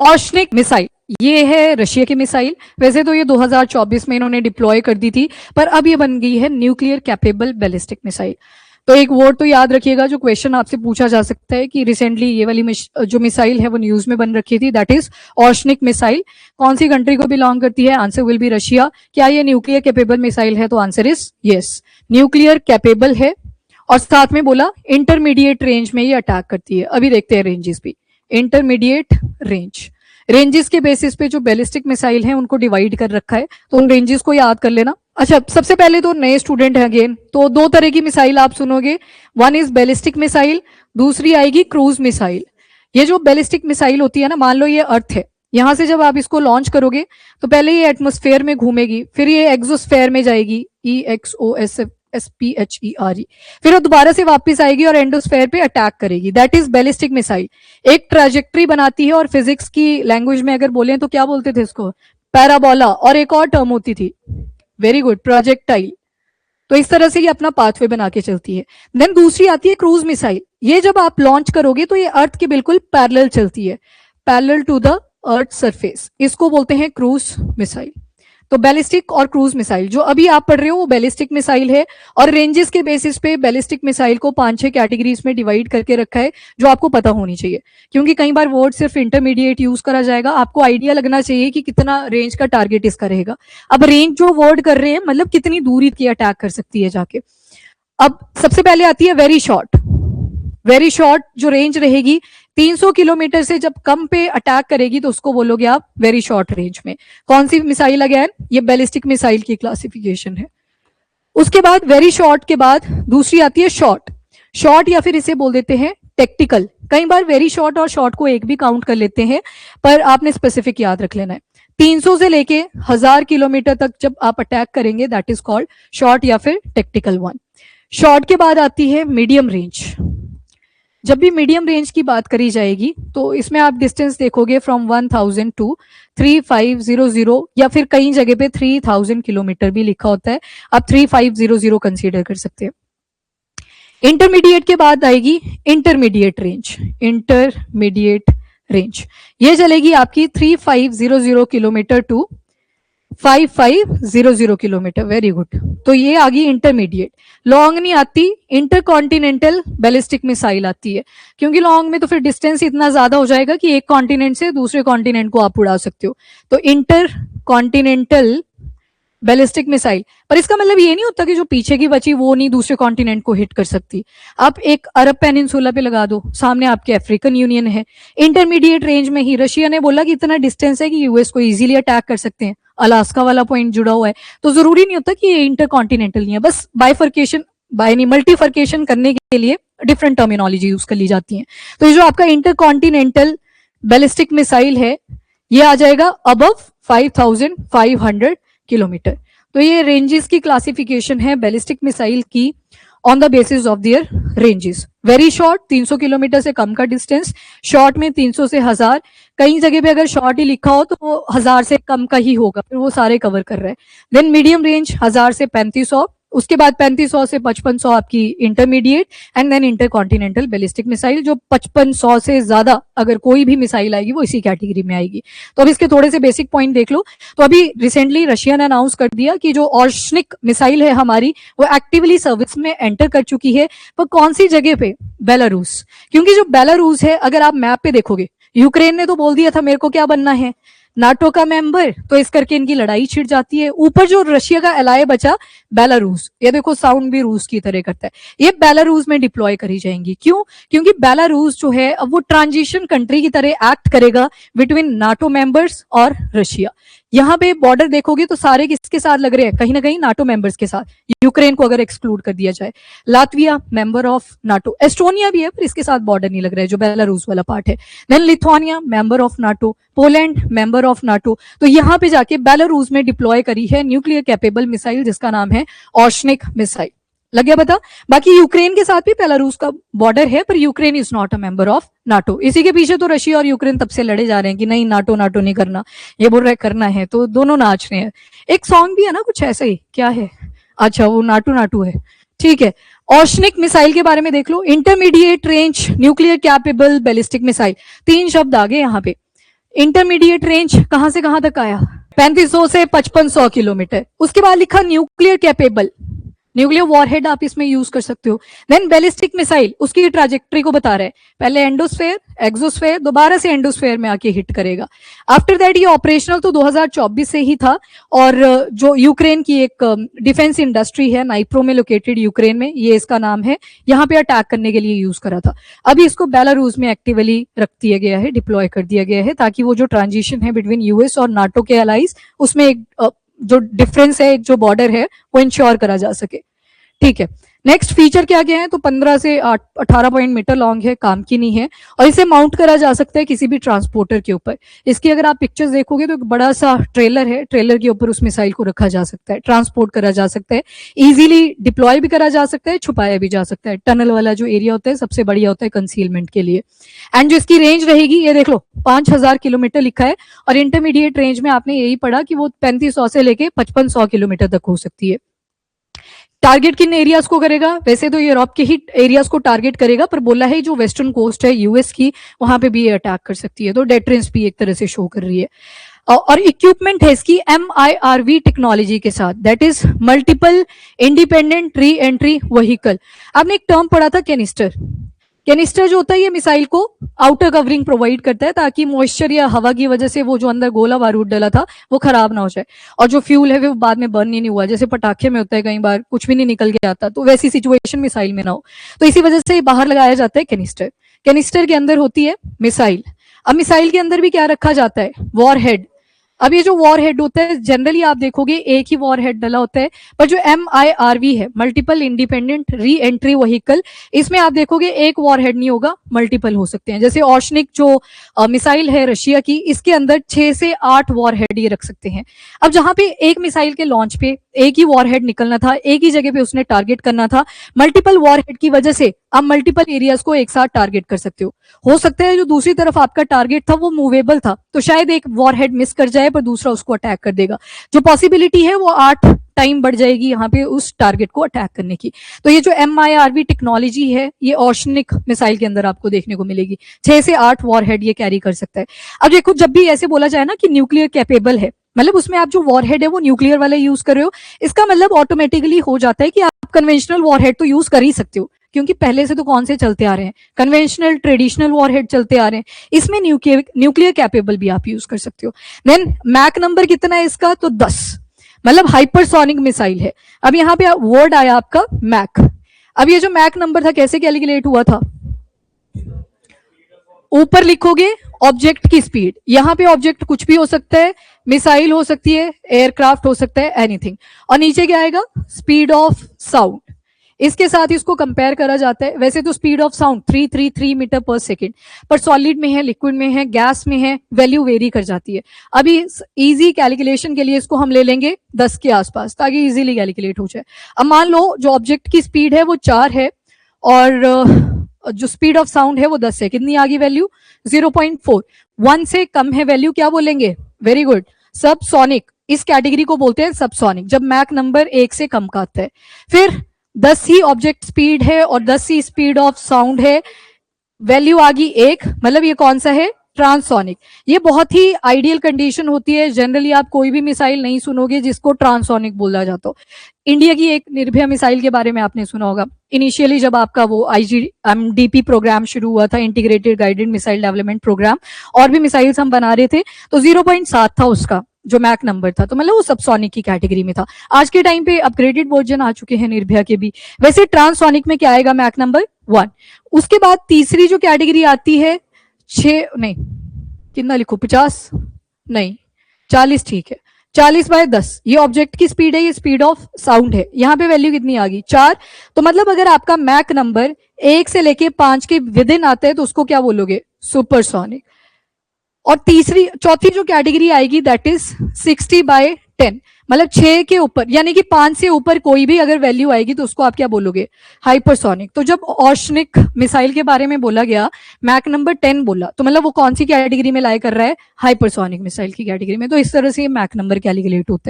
ऑर्शनिक missile, ये है Russia की मिसाइल। वैसे तो ये 2024 में इन्होंने डिप्लॉय कर दी थी, पर अब ये बन गई है न्यूक्लियर कैपेबल बैलिस्टिक मिसाइल। तो एक वर्ड तो याद रखिएगा, जो क्वेश्चन आपसे पूछा जा सकता है कि रिसेंटली ये वाली जो मिसाइल है वो न्यूज में बन रखी थी, दैट इज ऑर्शनिक मिसाइल। कौन सी कंट्री को बिलोंग करती है? Answer will be Russia. क्या ये न्यूक्लियर कैपेबल मिसाइल है? तो answer is yes, nuclear capable है। और साथ में बोला इंटरमीडिएट रेंज में ये अटैक करती है। अभी देखते हैं रेंजेस भी। इंटरमीडिएट रेंज, रेंजेस के बेसिस पे जो बैलिस्टिक मिसाइल है उनको डिवाइड कर रखा है, तो उन रेंजेस को याद कर लेना। अच्छा, सबसे पहले तो नए स्टूडेंट हैं अगेन, तो दो तरह की मिसाइल आप सुनोगे, वन इज बैलिस्टिक मिसाइल, दूसरी आएगी क्रूज मिसाइल। ये जो बैलिस्टिक मिसाइल होती है ना, मान लो ये अर्थ है, यहां से जब आप इसको लॉन्च करोगे तो पहले ये एटमोस्फेयर में घूमेगी, फिर ये एक्सोस्फेयर में जाएगी, EXOSPHERE, फिर वो दोबारा से वापस आएगी और एंडोस्फेयर पे अटैक करेगी। That is ballistic missile. एक ट्रैजेक्टरी बनाती है, और फिजिक्स की लैंग्वेज में अगर बोले तो क्या बोलते थे इसको? पैराबोला। और एक और टर्म होती थी, वेरी गुड, प्रोजेक्टाइल। तो इस तरह से ये अपना पाथवे बना के चलती है। देन दूसरी आती है क्रूज मिसाइल। ये जब आप लॉन्च करोगे तो ये अर्थ के बिल्कुल पैरेलल चलती है, parallel to the earth surface, इसको बोलते हैं क्रूज मिसाइल। तो बैलिस्टिक और क्रूज मिसाइल जो अभी आप पढ़ रहे हो वो बैलिस्टिक मिसाइल है, और रेंजेस के बेसिस पे बैलिस्टिक मिसाइल को 5-6 कैटेगरीज में डिवाइड करके रखा है, जो आपको पता होनी चाहिए, क्योंकि कई बार वर्ड सिर्फ इंटरमीडिएट यूज करा जाएगा। आपको आइडिया लगना चाहिए कि कितना रेंज का टारगेट इसका रहेगा। अब रेंज जो वर्ड कर रहे हैं, मतलब कितनी दूरी की अटैक कर सकती है जाके। अब सबसे पहले आती है वेरी शॉर्ट। वेरी शॉर्ट जो रेंज रहेगी, 300 किलोमीटर से जब कम पे अटैक करेगी तो उसको बोलोगे आप वेरी शॉर्ट रेंज में। कौन सी मिसाइल? अगेन ये बैलिस्टिक मिसाइल की क्लासिफिकेशन है। उसके बाद वेरी शॉर्ट के बाद दूसरी आती है शॉर्ट। शॉर्ट या फिर इसे बोल देते हैं टेक्टिकल। कई बार वेरी शॉर्ट और शॉर्ट को एक भी काउंट कर लेते हैं, पर आपने स्पेसिफिक याद रख लेना है। 300 से लेके 1000 किलोमीटर तक जब आप अटैक करेंगे, दैट इज कॉल्ड शॉर्ट या फिर टेक्टिकल वन। शॉर्ट के बाद आती है मीडियम रेंज। जब भी मीडियम रेंज की बात करी जाएगी तो इसमें आप डिस्टेंस देखोगे फ्रॉम 1000 टू 3500, या फिर कई जगह पे 3000 किलोमीटर भी लिखा होता है, आप 3500 कंसीडर कर सकते हैं। इंटरमीडिएट के बाद आएगी इंटरमीडिएट रेंज। इंटरमीडिएट रेंज ये चलेगी आपकी 3500 kilometre to 5500 kilometre. Very good. तो ये आ गई इंटरमीडिएट। लॉन्ग नहीं आती, इंटरकॉन्टिनेंटल बैलिस्टिक मिसाइल आती है, क्योंकि लॉन्ग में तो फिर डिस्टेंस इतना ज्यादा हो जाएगा कि एक कॉन्टिनेंट से दूसरे कॉन्टिनेंट को आप उड़ा सकते हो। तो इंटर कॉन्टिनेंटल बैलिस्टिक मिसाइल, पर इसका मतलब ये नहीं होता कि जो पीछे की बची वो नहीं दूसरे कॉन्टिनेंट को हिट कर सकती। आप एक अरब पेनिनसुला पे लगा दो, सामने आपके अफ्रीकन यूनियन है। इंटरमीडिएट रेंज में ही रशिया ने बोला कि इतना डिस्टेंस है कि यूएस को इजीली अटैक कर सकते हैं, अलास्का वाला पॉइंट जुड़ा हुआ है, तो जरूरी नहीं होता कि ये इंटरकॉन्टिनेंटल नहीं है। बस बाइफर्केशन मल्टीफर्केशन करने के लिए डिफरेंट टर्मिनोलॉजी यूज कर ली जाती है। तो ये जो आपका इंटरकॉन्टिनेंटल बैलिस्टिक मिसाइल है, ये आ जाएगा अबव 5500 किलोमीटर। तो ये रेंजेस की क्लासिफिकेशन है बैलिस्टिक मिसाइल की on the basis of their ranges. Very short 300 kilometre से कम का डिस्टेंस, शॉर्ट में 300 से 1000, कई जगह पे अगर शॉर्ट ही लिखा हो तो वो 1000 से कम का ही होगा, फिर वो सारे कवर कर रहा है। देन मीडियम रेंज 1000 से 3500, उसके बाद 3500 से 5500 आपकी intermediate, and then intercontinental ballistic missile, जो 5500 से ज्यादा अगर कोई भी मिसाइल आएगी वो इसी कैटेगरी में आएगी। तो अब इसके थोड़े से बेसिक पॉइंट देख लो। तो अभी रिसेंटली रशिया ने अनाउंस कर दिया कि जो ऑर्शनिक मिसाइल है हमारी, वो एक्टिवली सर्विस में एंटर कर चुकी है। पर कौन सी जगह पे? बेलारूस। क्योंकि जो बेलारूस है, अगर आप मैप पे देखोगे, यूक्रेन ने तो बोल दिया था मेरे को क्या बनना है, नाटो का मेंबर, तो इस करके इनकी लड़ाई छिड़ जाती है। ऊपर जो रशिया का एलाय बचा बेलारूस, ये देखो साउंड भी रूस की तरह करता है, ये बेलारूस में डिप्लॉय करी जाएंगी। क्यों? क्योंकि बेलारूस जो है अब वो ट्रांजिशन कंट्री की तरह एक्ट करेगा बिटवीन नाटो मेंबर्स और रशिया। यहाँ पे बॉर्डर देखोगे तो सारे किसके साथ लग रहे हैं? कहीं ना कहीं नाटो मेंबर्स के साथ, यूक्रेन को अगर एक्सक्लूड कर दिया जाए। Latvia member of NATO, Estonia भी है पर इसके साथ बॉर्डर नहीं लग रहा है, जो बेलारूस वाला पार्ट है। Then Lithuania member of NATO, Poland member of NATO. तो यहाँ पे जाके बेलारूस में डिप्लॉय करी है न्यूक्लियर कैपेबल मिसाइल, जिसका नाम है ऑर्शनिक मिसाइल। लग गया पता? बाकी यूक्रेन के साथ भी बेलारूस का बॉर्डर है, पर Ukraine is not a member of NATO. इसी के पीछे तो रशिया और यूक्रेन तब से लड़े जा रहे हैं कि नहीं नाटो नाटो नहीं करना, ये बोल रहे करना है, तो दोनों नाच रहे हैं। एक सॉन्ग भी है ना कुछ ऐसा ही, क्या है? अच्छा, वो नाटू नाटू है, ठीक है। ऑर्शनिक मिसाइल के बारे में देख लो। Intermediate range nuclear capable ballistic missile, 3 शब्द आ गए यहाँ पे। इंटरमीडिएट रेंज कहां से कहां तक आया, 3500 से 5500 किलोमीटर। उसके बाद लिखा न्यूक्लियर कैपेबल, न्यूक्लियर वॉरहेड आप इसमें यूज कर सकते हो। देन बैलिस्टिक मिसाइल, उसकी ट्रैजेक्टरी को बता रहे हैं, पहले एंडोस्फेयर, एक्सोस्फेयर, दोबारा से एंडोस्फेयर में आके हिट करेगा। आफ्टर दैट ये ऑपरेशनल तो 2024 से ही था, और जो यूक्रेन की एक डिफेंस इंडस्ट्री है नाइप्रो में लोकेटेड यूक्रेन में, ये इसका नाम है, यहाँ पे अटैक करने के लिए यूज करा था। अभी इसको बेलारूस में एक्टिवली रख दिया गया है, डिप्लॉय कर दिया गया है, ताकि वो जो ट्रांजिशन है बिटवीन यूएस और नाटो के अलाइज, उसमें एक जो डिफरेंस है, जो बॉर्डर है, वो इंश्योर करा जा सके। ठीक है, नेक्स्ट फीचर क्या क्या है, तो 15 से 18 पॉइंट मीटर लॉन्ग है, काम की नहीं है, और इसे माउंट करा जा सकता है किसी भी ट्रांसपोर्टर के ऊपर। इसकी अगर आप पिक्चर्स देखोगे तो एक बड़ा सा ट्रेलर है, ट्रेलर के ऊपर उस मिसाइल को रखा जा सकता है, ट्रांसपोर्ट करा जा सकता है, इजीली डिप्लॉय भी करा जा सकता है, छुपाया भी जा सकता है। टनल वाला जो एरिया होता है सबसे बढ़िया होता है कंसीलमेंट के लिए। एंड जो इसकी रेंज रहेगी, ये देख लो 5000 किलोमीटर लिखा है, और इंटरमीडिएट रेंज में आपने यही पढ़ा कि वो 3500 से लेके 5500 किलोमीटर तक हो सकती है। टारगेट किन एरियाज को करेगा, वैसे तो यूरोप के ही एरियाज को टारगेट करेगा, पर बोला है जो वेस्टर्न कोस्ट है यूएस की, वहां पे भी ये अटैक कर सकती है, तो डेटरेंस भी एक तरह से शो कर रही है। और इक्विपमेंट है इसकी MIRV टेक्नोलॉजी के साथ, that is multiple independent re entry vehicle. आपने एक टर्म पढ़ा था कैनिस्टर, कैनिस्टर जो होता है ये मिसाइल को आउटर कवरिंग प्रोवाइड करता है, ताकि मॉइस्चर या हवा की वजह से वो जो अंदर गोला बारूद डला था वो खराब ना हो जाए, और जो फ्यूल है वो बाद में बर्न नहीं हुआ, जैसे पटाखे में होता है कई बार कुछ भी नहीं निकल के आता, तो वैसी सिचुएशन मिसाइल में ना हो, तो इसी वजह से बाहर लगाया जाता है कैनिस्टर। कैनिस्टर के अंदर होती है मिसाइल। अब मिसाइल के अंदर भी क्या रखा जाता है, वॉर हेड। अब ये जो वॉर हेड होता है, जनरली आप देखोगे एक ही वॉर हेड डला होता है, पर जो MIRV है, multiple independent re entry vehicle, इसमें आप देखोगे एक वॉर हेड नहीं होगा, मल्टीपल हो सकते हैं। जैसे ओशनिक जो मिसाइल है रशिया की, इसके अंदर 6 से 8 वॉर हेड ये रख सकते हैं। अब जहां पे एक मिसाइल के लॉन्च पे एक ही वॉर हेड निकलना था, एक ही जगह पे उसने टारगेट करना था, मल्टीपल वॉर हेड की वजह से आप मल्टीपल एरियाज को एक साथ टारगेट कर सकते हो सकता है जो दूसरी तरफ आपका टारगेट था वो मूवेबल था, तो शायद एक वॉर हेड मिस कर जाए पर दूसरा उसको अटैक कर देगा, जो पॉसिबिलिटी है वो 8 टाइम बढ़ जाएगी यहाँ पे उस टारगेट को अटैक करने की। तो ये जो MIRV टेक्नोलॉजी है, ये ओशनिक मिसाइल के अंदर आपको देखने को मिलेगी, 6 से 8 वॉर हेड ये कैरी कर सकता है। अब देखो, जब भी ऐसे बोला जाए ना कि न्यूक्लियर कैपेबल है, मतलब उसमें आप जो वॉरहेड है वो न्यूक्लियर वाला यूज कर रहे हो, इसका मतलब ऑटोमेटिकली हो जाता है कि आप कन्वेंशनल वॉरहेड तो यूज कर ही सकते हो, क्योंकि पहले से तो कौन से चलते आ रहे हैं, कन्वेंशनल ट्रेडिशनल वॉरहेड चलते आ रहे हैं, इसमें न्यूक्लियर कैपेबल भी आप यूज कर सकते हो। देन मैक नंबर कितना है इसका, तो 10, मतलब हाइपरसोनिक मिसाइल है। अब यहाँ पे वर्ड आया आपका मैक। अब ये जो मैक नंबर था कैसे कैलकुलेट हुआ था, ऊपर लिखोगे ऑब्जेक्ट की स्पीड, यहाँ पे ऑब्जेक्ट कुछ भी हो सकता है, मिसाइल हो सकती है, एयरक्राफ्ट हो सकता है, एनीथिंग, और नीचे क्या आएगा, स्पीड ऑफ साउंड, इसके साथ इसको कंपेयर करा जाता है। वैसे तो स्पीड ऑफ साउंड 333 मीटर पर सेकेंड, पर सॉलिड में है, लिक्विड में है, गैस में है, वैल्यू वेरी कर जाती है। अभी इजी कैलकुलेशन के लिए इसको हम ले लेंगे 10 के आसपास, ताकि इजीली कैलकुलेट हो जाए। अब मान लो जो ऑब्जेक्ट की स्पीड है वो 4 है, और जो स्पीड ऑफ साउंड है वो 10 है, कितनी आ गई वैल्यू, 0.4, 1 से कम है वैल्यू, क्या बोलेंगे, वेरी गुड, सबसोनिक। इस कैटेगरी को बोलते हैं सबसोनिक, जब मैक नंबर 1 से कम का आता है। फिर 10 ही ऑब्जेक्ट स्पीड है और 10 ही स्पीड ऑफ साउंड है, वैल्यू आ गई 1, मतलब ये कौन सा है, ट्रांससोनिक। ये बहुत ही आइडियल कंडीशन होती है, जनरली आप कोई भी मिसाइल नहीं सुनोगे जिसको ट्रांससोनिक बोला जाता हो। इंडिया की एक निर्भया मिसाइल के बारे में आपने सुना होगा, इनिशियली जब आपका वो IGMDP प्रोग्राम शुरू हुआ था, integrated guided missile development programme, और भी मिसाइल्स हम बना रहे थे, तो 0.7 था उसका जो मैक नंबर था, तो मतलब वो सबसोनिक की कैटेगरी में था। आज के टाइम पे अपग्रेडेड वर्जन आ चुके हैं निर्भया के भी। वैसे ट्रांससोनिक में क्या आएगा, मैक नंबर 1। उसके बाद तीसरी जो कैटेगरी आती है 6 नहीं, कितना लिखो, 50 नहीं 40, ठीक है, 40/10, ये ऑब्जेक्ट की स्पीड है, ये स्पीड ऑफ साउंड है, यहाँ पे वैल्यू कितनी आ गई, 4। तो मतलब अगर आपका मैक नंबर 1 से लेके 5 के विद इन आता है तो उसको क्या बोलोगे, सुपरसोनिक। और चौथी जो कैटेगरी आएगी दैट इज 60/10, मतलब 6 के ऊपर, यानी कि 5 से ऊपर कोई भी अगर वैल्यू आएगी तो उसको आप क्या बोलोगे, हाइपरसोनिक। तो जब ओशनिक मिसाइल के बारे में बोला गया, मैक नंबर 10 बोला, तो मतलब वो कौन सी कैटेगरी में लाई कर रहा है, हाइपरसोनिक मिसाइल की कैटेगरी में। तो इस तरह से मैक नंबर कैलकुलेट होता है।